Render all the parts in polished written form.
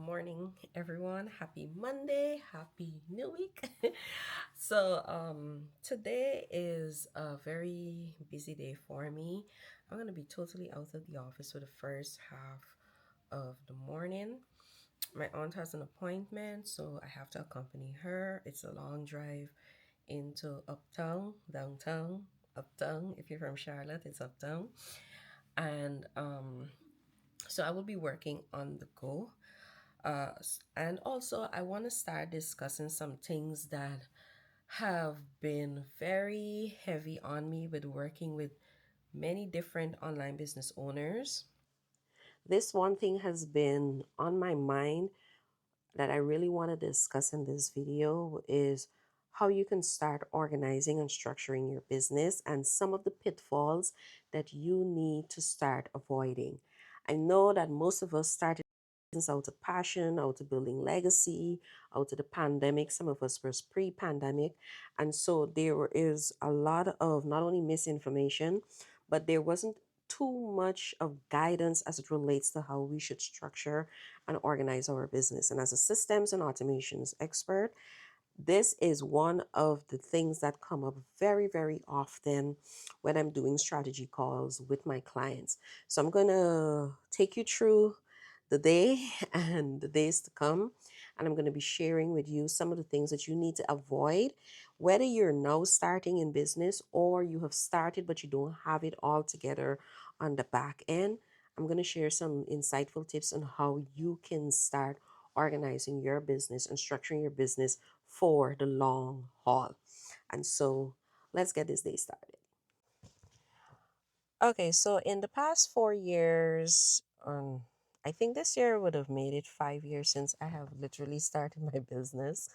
morning, everyone. Happy Monday. Happy new week. Today is a very busy day for me. I'm going to be totally out of the office for the first half of the morning. My aunt has an appointment, so I have to accompany her. It's a long drive into uptown, downtown, uptown. If you're from Charlotte, it's uptown. And I will be working on the go. And also, I want to start discussing some things that have been very heavy on me with working with many different online business owners. This one thing has been on my mind that I really want to discuss in this video is how you can start organizing and structuring your business and some of the pitfalls that you need to start avoiding. I know that most of us started business out of passion, out of building legacy, out of the pandemic. Some of us was pre-pandemic. And so is a lot of not only misinformation, but there wasn't too much of guidance as it relates to how we should structure and organize our business. And as a systems and automations expert, this is one of the things that come up very, very often when I'm doing strategy calls with my clients. So I'm going to take you through the day and the days to come. And I'm going to be sharing with you some of the things that you need to avoid, whether you're now starting in business or you have started but you don't have it all together on the back end. I'm going to share some insightful tips on how you can start organizing your business and structuring your business for the long haul. And so let's get this day started. Okay, so in the past 4 years, I think this year would have made it 5 years since I have literally started my business.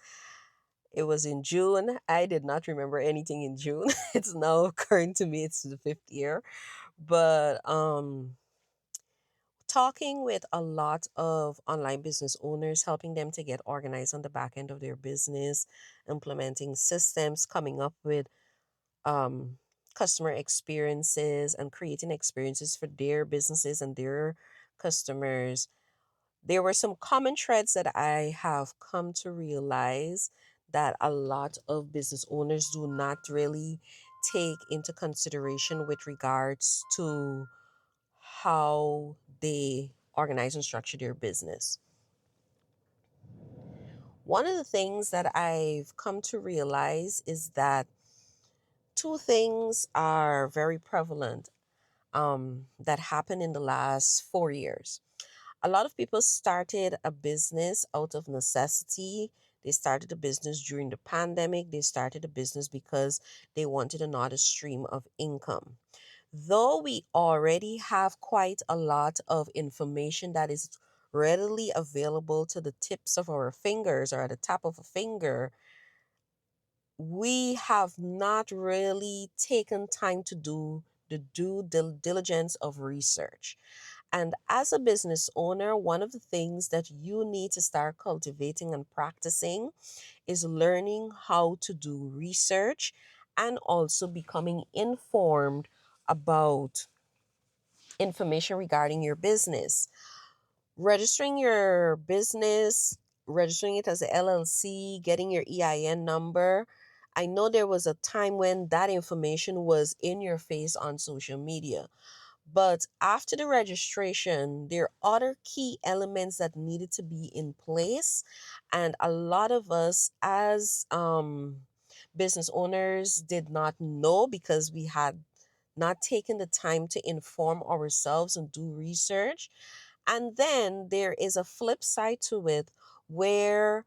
It was in June. I did not remember anything in June. It's now occurring to me, it's the fifth year. But talking with a lot of online business owners, helping them to get organized on the back end of their business, implementing systems, coming up with um, customer experiences and creating experiences for their businesses and their customers. There were some common threads that I have come to realize that a lot of business owners do not really take into consideration with regards to how they organize and structure their business. One of the things that I've come to realize is that two things are very prevalent that happened in the last 4 years. A lot of people started a business out of necessity. They started a business during the pandemic. They started a business because they wanted another stream of income. Though we already have quite a lot of information that is readily available to the tips of our fingers or at the tap of a finger, we have not really taken time to do the diligence of research. And as a business owner, one of the things that you need to start cultivating and practicing is learning how to do research and also becoming informed about information regarding your business. Registering your business, registering it as a LLC, getting your EIN number. I know there was a time when that information was in your face on social media. But after the registration, there are other key elements that needed to be in place. And a lot of us, as business owners, did not know because we had not taken the time to inform ourselves and do research. And then there is a flip side to it where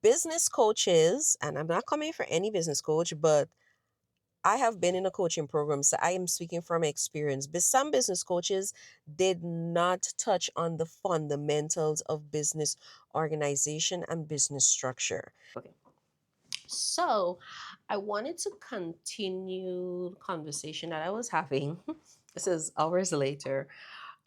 business coaches, and I'm not coming for any business coach, but I have been in a coaching program, so I am speaking from experience. But some business coaches did not touch on the fundamentals of business organization and business structure. Okay. So I wanted to continue the conversation that I was having. This is hours later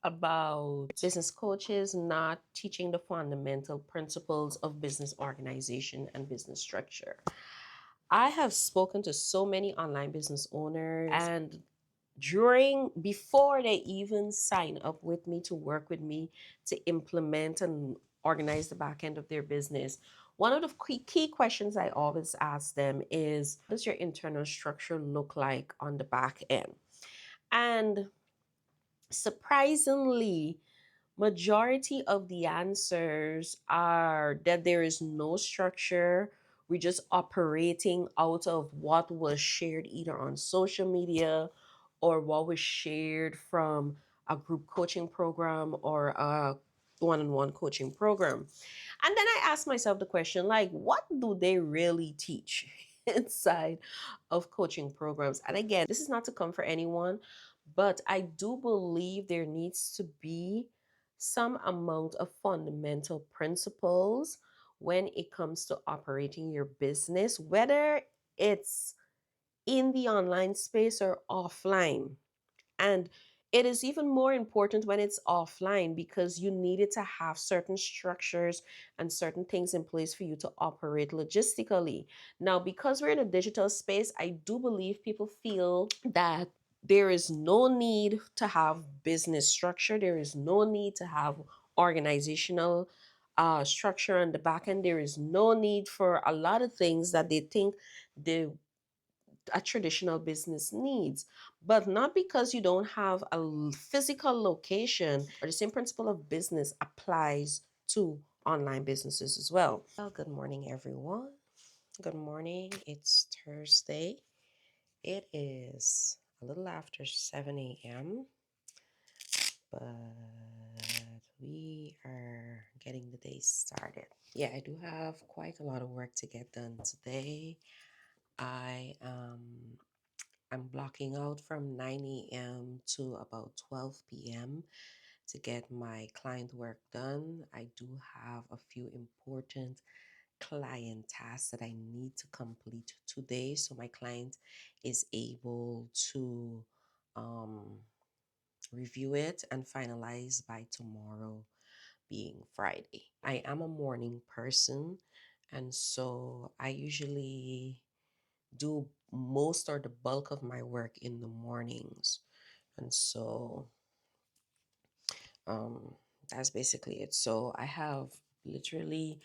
about business coaches not teaching the fundamental principles of business organization and business structure. I have spoken to so many online business owners, and before they even sign up with me to work with me to implement and organize the back end of their business, one of the key questions I always ask them is, what does your internal structure look like on the back end? And surprisingly, majority of the answers are that there is no structure. We're just operating out of what was shared either on social media or what was shared from a group coaching program or a one-on-one coaching program. And then I ask myself the question, like, what do they really teach inside of coaching programs? And again, this is not to comfort anyone, but I do believe there needs to be some amount of fundamental principles when it comes to operating your business, whether it's in the online space or offline. And it is even more important when it's offline because you needed to have certain structures and certain things in place for you to operate logistically. Now, because we're in a digital space, I do believe people feel that there is no need to have business structure, there is no need to have organizational structure on the back end. There is no need for a lot of things that they think the a traditional business needs, but not because you don't have a physical location, or the same principle of business applies to online businesses as well. Well, good morning, everyone. Good morning. It's Thursday. It is a little after 7 a.m., but we are getting the day started. Yeah, I do have quite a lot of work to get done today. I'm blocking out from 9 a.m. to about 12 p.m. to get my client work done. I do have a few important client tasks that I need to complete today so my client is able to um, review it and finalize by tomorrow, being Friday. I am a morning person, and so I usually do most or the bulk of my work in the mornings. And so um, that's basically it. So I have literally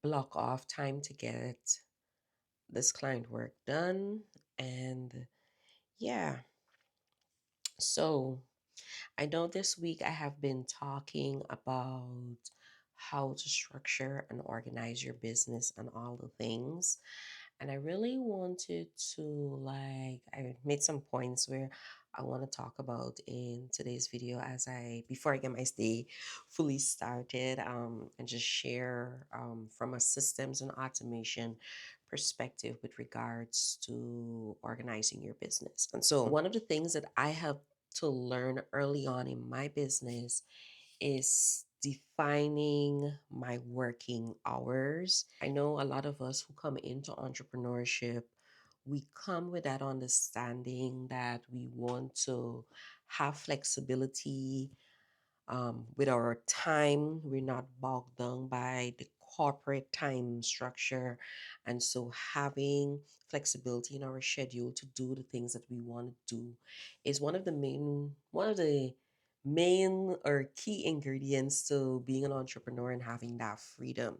block off time to get this client work done. And yeah, so I know this week I have been talking about how to structure and organize your business and all the things. And I really wanted to, like, I made some points where I want to talk about in today's video before I get my day fully started, and just share from a systems and automation perspective with regards to organizing your business. And so one of the things that I have to learn early on in my business is defining my working hours. I know a lot of us who come into entrepreneurship, we come with that understanding that we want to have flexibility with our time. We're not bogged down by the corporate time structure. And so having flexibility in our schedule to do the things that we want to do is one of the main or key ingredients to being an entrepreneur and having that freedom.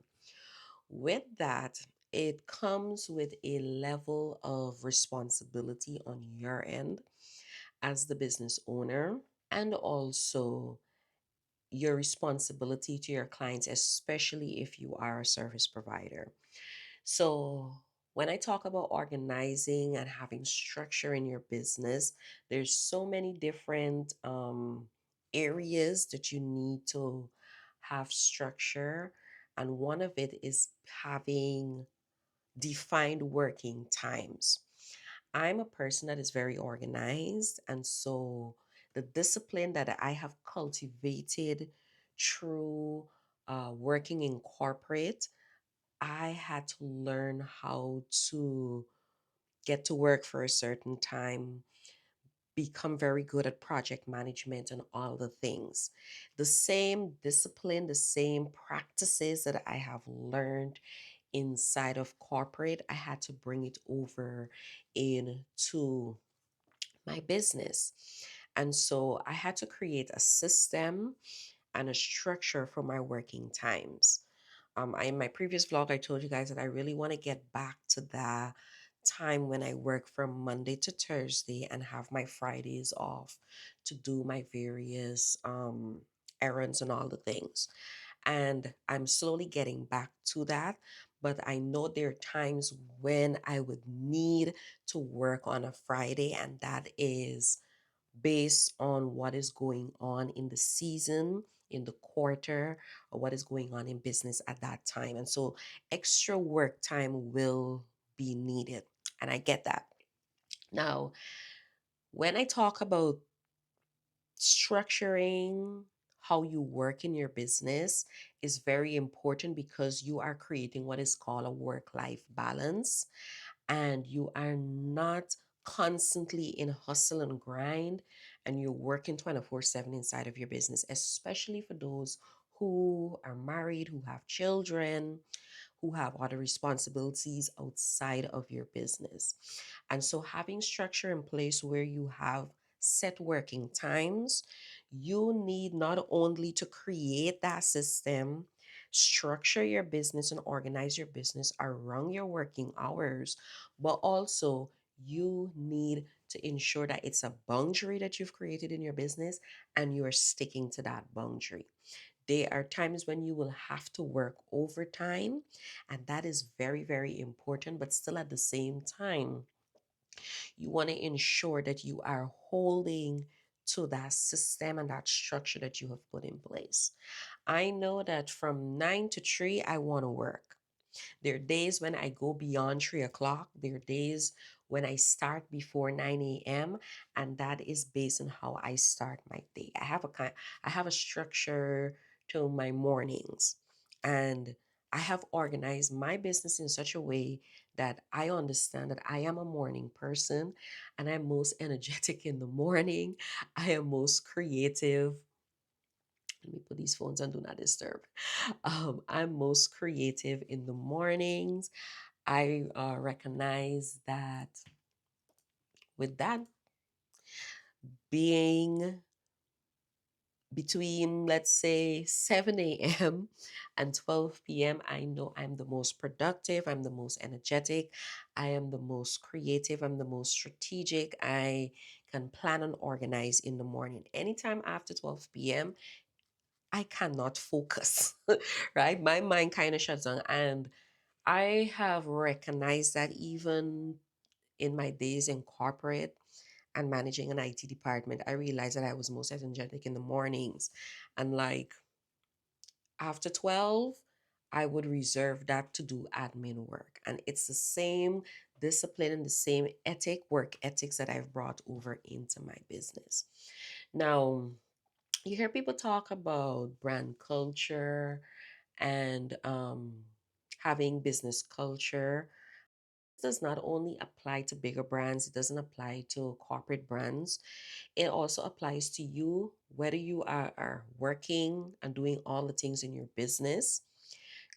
With that, it comes with a level of responsibility on your end as the business owner, and also your responsibility to your clients, especially if you are a service provider. So, when I talk about organizing and having structure in your business, there's so many different areas that you need to have structure. And one of it is having defined working times. I'm a person that is very organized, and so the discipline that I have cultivated through working in corporate, I had to learn how to get to work for a certain time, become very good at project management and all the things. The same discipline, the same practices that I have learned inside of corporate, I had to bring it over into my business. And so I had to create a system and a structure for my working times. In my previous vlog, I told you guys that I really want to get back to that time when I work from Monday to Thursday and have my Fridays off to do my various errands and all the things. And I'm slowly getting back to that. But I know there are times when I would need to work on a Friday, and that is based on what is going on in the season, in the quarter, or what is going on in business at that time. And so extra work time will be needed. And I get that. Now, when I talk about structuring how you work in your business is very important because you are creating what is called a work life balance, and you are not constantly in hustle and grind, and you're working 24/7 inside of your business, especially for those who are married, who have children, who have other responsibilities outside of your business. And so having structure in place where you have set working times, you need not only to create that system, structure your business and organize your business around your working hours, but also you need to ensure that it's a boundary that you've created in your business and you are sticking to that boundary. There are times when you will have to work overtime, and that is very, very important. But still, at the same time, you want to ensure that you are holding to that system and that structure that you have put in place. I know that from 9 to 3, I want to work. There are days when I go beyond 3 o'clock. There are days when I start before 9 a.m. And that is based on how I start my day. I have a structure to my mornings. And I have organized my business in such a way that I understand that I am a morning person and I'm most energetic in the morning. I am most creative. Let me put these phones on do not disturb. I'm most creative in the mornings. I recognize that with that being between, let's say, 7 a.m. and 12 p.m., I know I'm the most productive, I'm the most energetic, I am the most creative, I'm the most strategic. I can plan and organize in the morning. Anytime after 12 p.m., I cannot focus, right? My mind kind of shuts down. And I have recognized that even in my days in corporate and managing an IT department, I realized that I was most energetic in the mornings. And like after 12, I would reserve that to do admin work. And it's the same discipline and the same work ethics that I've brought over into my business. Now, you hear people talk about brand culture and having business culture. This does not only apply to bigger brands, it doesn't apply to corporate brands. It also applies to you, whether you are working and doing all the things in your business.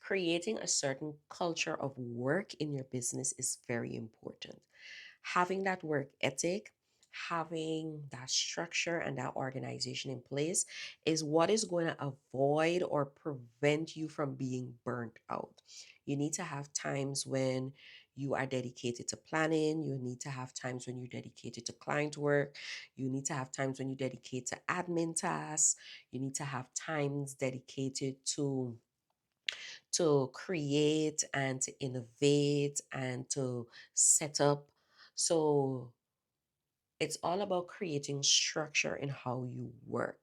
Creating a certain culture of work in your business is very important. Having that work ethic, having that structure and that organization in place is what is going to avoid or prevent you from being burnt out. You need to have times when you are dedicated to planning. You need to have times when you're dedicated to client work. You need to have times when you dedicate to admin tasks. You need to have times dedicated to create and to innovate and to set up. So it's all about creating structure in how you work.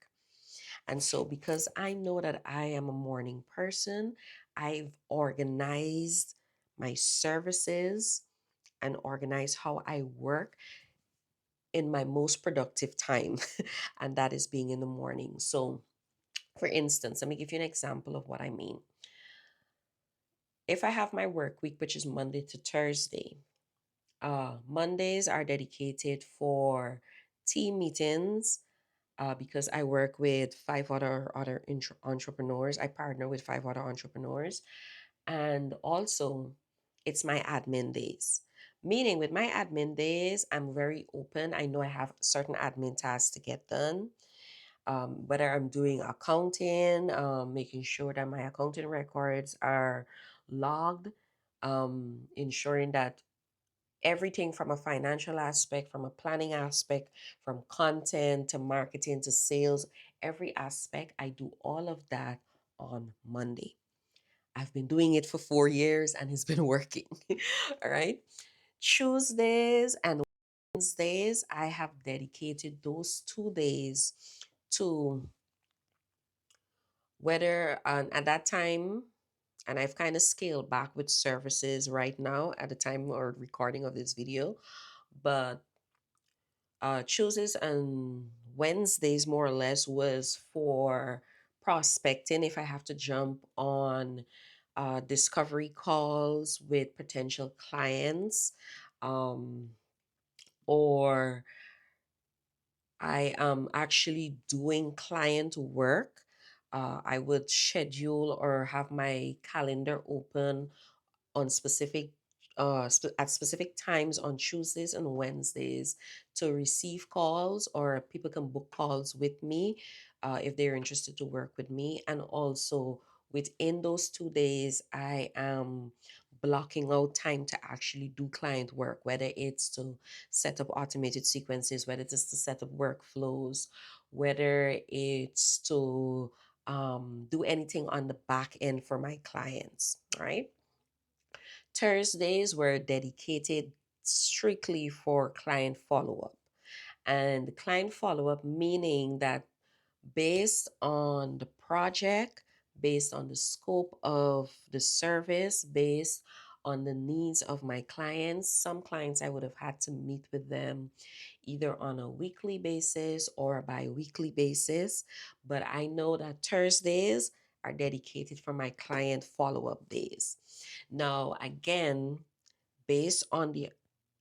And so, because I know that I am a morning person, I've organized my services and organized how I work in my most productive time, and that is being in the morning. So, for instance, let me give you an example of what I mean. If I have my work week, which is Monday to Thursday, Mondays are dedicated for team meetings because I work with five other entrepreneurs. I partner with five other entrepreneurs, and also it's my admin days. Meaning, with my admin days, I'm very open. I know I have certain admin tasks to get done. whether I'm doing accounting, making sure that my accounting records are logged, ensuring that everything from a financial aspect, from a planning aspect, from content to marketing to sales, every aspect, I do all of that on Monday. I've been doing it for 4 years and it's been working. All right. Tuesdays and Wednesdays, I have dedicated those 2 days to whether at that time, and I've kind of scaled back with services right now at the time or recording of this video, but Tuesdays and Wednesdays, more or less, was for prospecting. If I have to jump on discovery calls with potential clients, um, or I am actually doing client work, I would schedule or have my calendar open on at specific times on Tuesdays and Wednesdays to receive calls, or people can book calls with me if they're interested to work with me. And also within those 2 days, I am blocking out time to actually do client work, whether it's to set up automated sequences, whether it's to set up workflows, whether it's to do anything on the back end for my clients, right? Thursdays were dedicated strictly for client follow up. And client follow up meaning that based on the project, based on the scope of the service, based on the needs of my clients. Some clients I would have had to meet with them either on a weekly basis or a bi weekly basis. But I know that Thursdays are dedicated for my client follow up days. Now, again, based on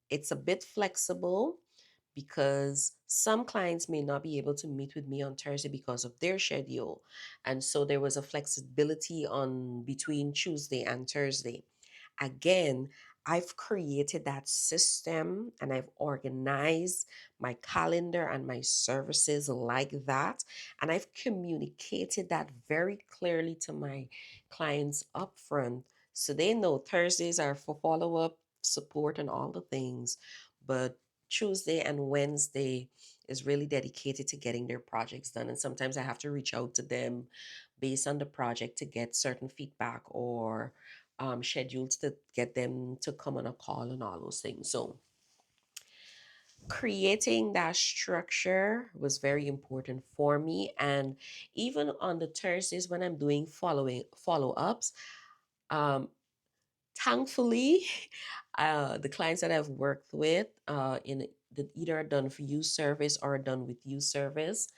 it's a bit flexible because some clients may not be able to meet with me on Thursday because of their schedule. And so there was a flexibility on between Tuesday and Thursday. Again, I've created that system and I've organized my calendar and my services like that. And I've communicated that very clearly to my clients upfront. So they know Thursdays are for follow up, support, and all the things. But Tuesday and Wednesday is really dedicated to getting their projects done. And sometimes I have to reach out to them based on the project to get certain feedback or schedules to get them to come on a call and all those things. So creating that structure was very important for me. And even on the Thursdays when I'm doing following follow-ups, um, thankfully, the clients that I've worked with in the either a done for you service or a done with you service,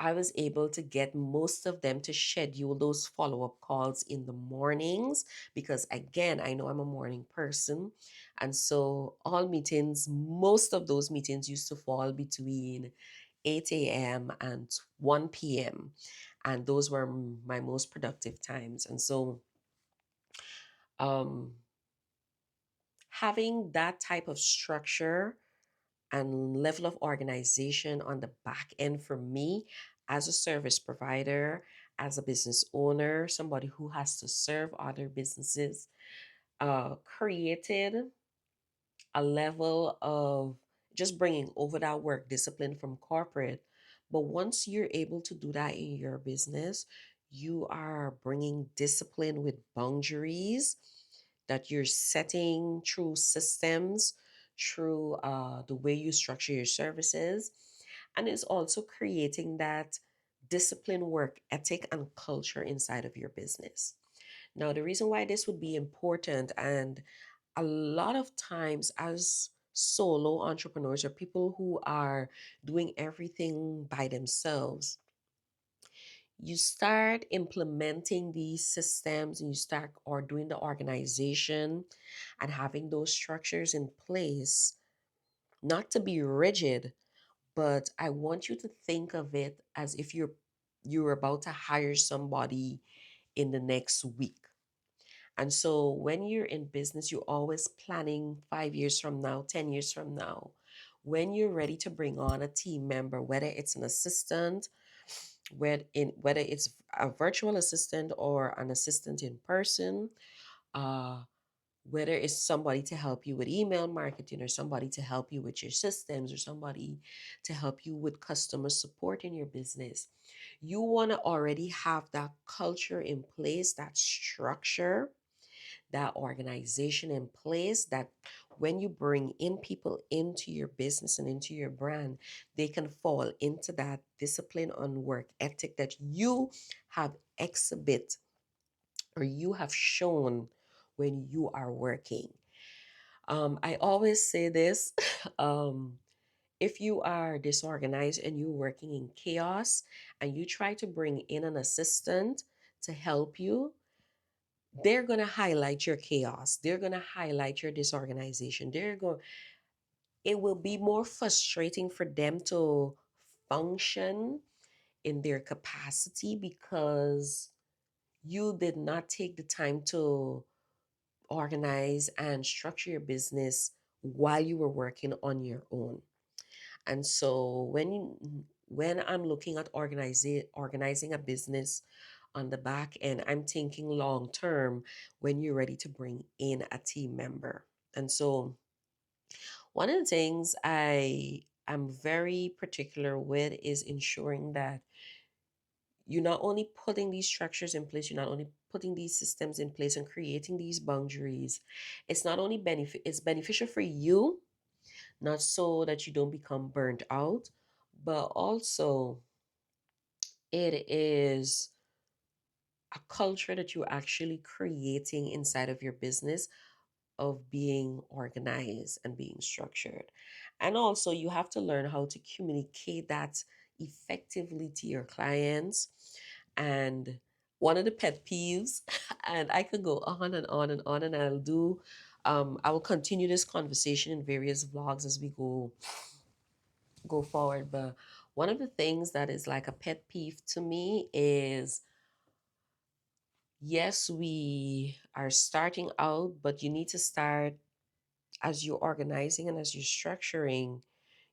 I was able to get most of them to schedule those follow up calls in the mornings because, again, I know I'm a morning person. And so, all meetings, most of those meetings used to fall between 8 a.m. and 1 p.m. And those were my most productive times. And so, um, having that type of structure and level of organization on the back end for me as a service provider, as a business owner, somebody who has to serve other businesses, created a level of just bringing over that work discipline from corporate. But once you're able to do that in your business, you are bringing discipline with boundaries that you're setting through systems, through the way you structure your services. And it's also creating that discipline, work ethic, and culture inside of your business. Now, the reason why this would be important, and a lot of times as solo entrepreneurs or people who are doing everything by themselves, you start implementing these systems and you start or doing the organization and having those structures in place, not to be rigid, but I want you to think of it as if you're about to hire somebody in the next week. And so when you're in business, you're always planning 5 years from now, 10 years from now. When you're ready to bring on a team member, whether it's an assistant, whether it's a virtual assistant or an assistant in person, uh, whether it's somebody to help you with email marketing or somebody to help you with your systems or somebody to help you with customer support in your business, you want to already have that culture in place, that structure, that organization in place, that when you bring in people into your business and into your brand, they can fall into that discipline on work ethic that you have exhibit or you have shown when you are working. I always say this. um, if you are disorganized and you're working in chaos and you try to bring in an assistant to help you, they're going to highlight your chaos. They're going to highlight your disorganization. It will be more frustrating for them to function in their capacity because you did not take the time to organize and structure your business while you were working on your own. And so when I'm looking at organizing a business on the back end, I'm thinking long term when you're ready to bring in a team member. And so one of the things I am very particular with is ensuring that you're not only putting these structures in place, you're not only putting these systems in place and creating these boundaries. It's not only it's beneficial for you, not so that you don't become burnt out, but also it is a culture that you're actually creating inside of your business of being organized and being structured. And also, you have to learn how to communicate that effectively to your clients. And one of the pet peeves, and I could go on and on and on, and I will continue this conversation in various vlogs as we go forward. But one of the things that is like a pet peeve to me is, yes, we are starting out, but you need to start as you're organizing and as you're structuring,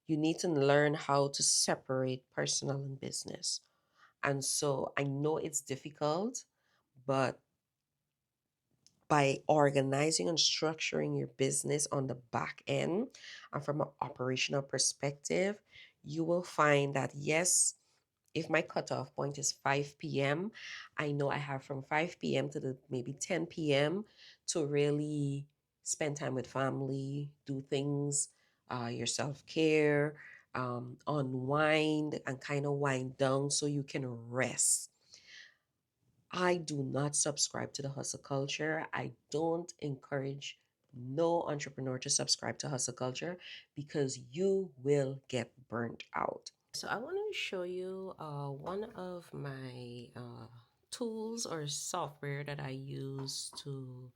you need to learn how to separate personal and business. And so I know it's difficult, but by organizing and structuring your business on the back end and from an operational perspective, you will find that yes, if my cutoff point is 5 p.m., I know I have from 5 p.m. to the maybe 10 p.m. to really spend time with family, do things, your self care, unwind, and kind of wind down so you can rest. I do not subscribe to the hustle culture. I don't encourage no entrepreneur to subscribe to hustle culture because you will get burnt out. So I wanted to show you one of my tools or software that I use to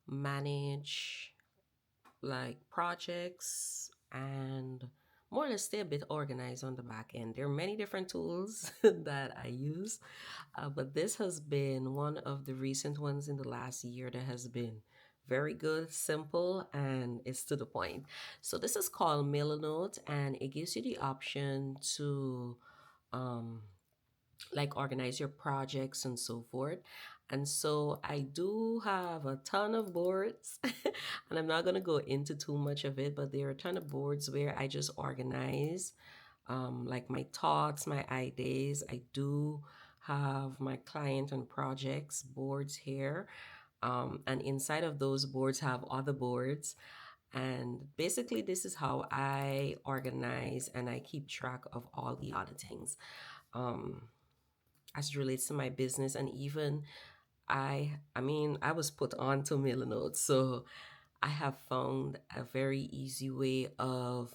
manage like projects and more or less stay a bit organized on the back end. There are many different tools that I use, but this has been one of the recent ones in the last year that has been very good, simple, and it's to the point. So this is called Milanote, and it gives you the option to um, like organize your projects and so forth. And so I do have a ton of boards, and I'm not going to go into too much of it, but there are a ton of boards where I just organize like my thoughts, my ideas. I do have my client and projects boards here. And inside of those boards have other boards. And basically, this is how I organize and I keep track of all the other things. Um, as it relates to my business, and even I mean I was put on to Milanote, so I have found a very easy way of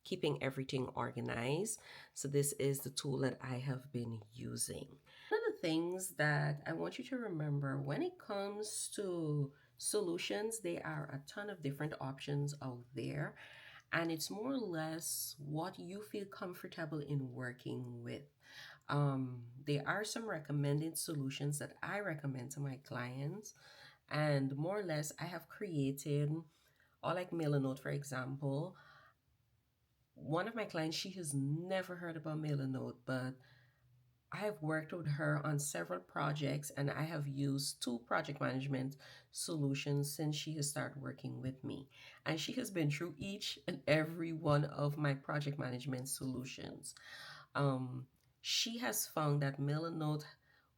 keeping everything organized. So this is the tool that I have been using. One of the things that I want you to remember when it comes to solutions, there are a ton of different options out there, and it's more or less what you feel comfortable in working with. There are some recommended solutions that I recommend to my clients, and more or less, I have created, or like Milanote, for example, One of my clients, she has never heard about MailerNote, but I have worked with her on several projects and I have used two project management solutions since she has started working with me. And she has been through each and every one of my project management solutions. Um, she has found that MailerNote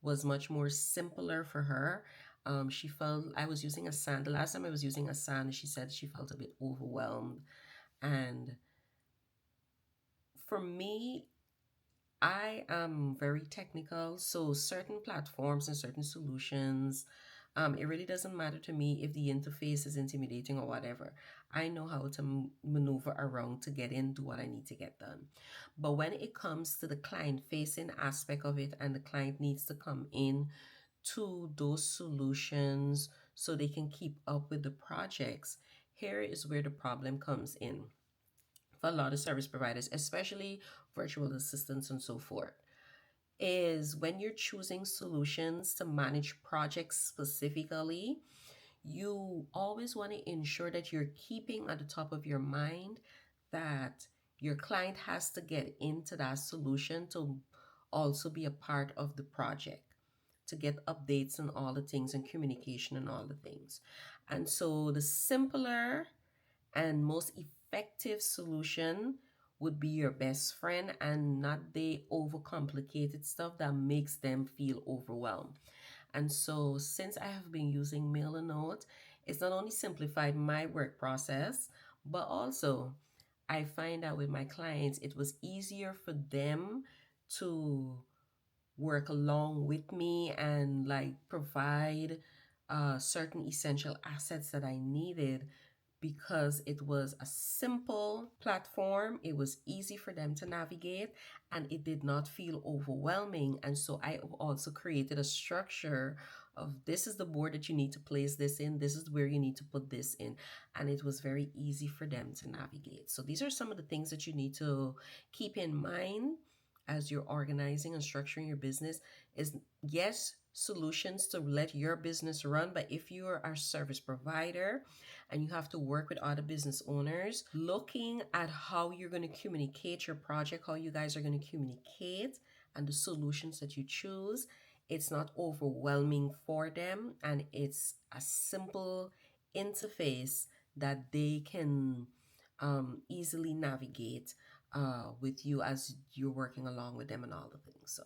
was much more simpler for her. She felt I was using Asana. The last time I was using Asana, she said she felt a bit overwhelmed. And for me, I am very technical, so certain platforms and certain solutions, it really doesn't matter to me if the interface is intimidating or whatever. I know how to maneuver around to get in, do what I need to get done. But when it comes to the client facing aspect of it and the client needs to come in to those solutions so they can keep up with the projects, here is where the problem comes in for a lot of service providers, especially virtual assistants and so forth, is when you're choosing solutions to manage projects specifically, you always want to ensure that you're keeping at the top of your mind that your client has to get into that solution to also be a part of the project, to get updates and all the things and communication and all the things. And so the simpler and most effective solution would be your best friend and not the overcomplicated stuff that makes them feel overwhelmed. And so, since I have been using MailerNote, it's not only simplified my work process, but also I find that with my clients, it was easier for them to work along with me and like provide certain essential assets that I needed because it was a simple platform. It was easy for them to navigate and it did not feel overwhelming. And so I also created a structure of this is the board that you need to place this in, this is where you need to put this in. And it was very easy for them to navigate. So these are some of the things that you need to keep in mind as you're organizing and structuring your business is yes, solutions to let your business run, but if you are a service provider and you have to work with other business owners, looking at how you're going to communicate your project, how you guys are going to communicate, and the solutions that you choose, it's not overwhelming for them and it's a simple interface that they can easily navigate with you as you're working along with them and all the things. So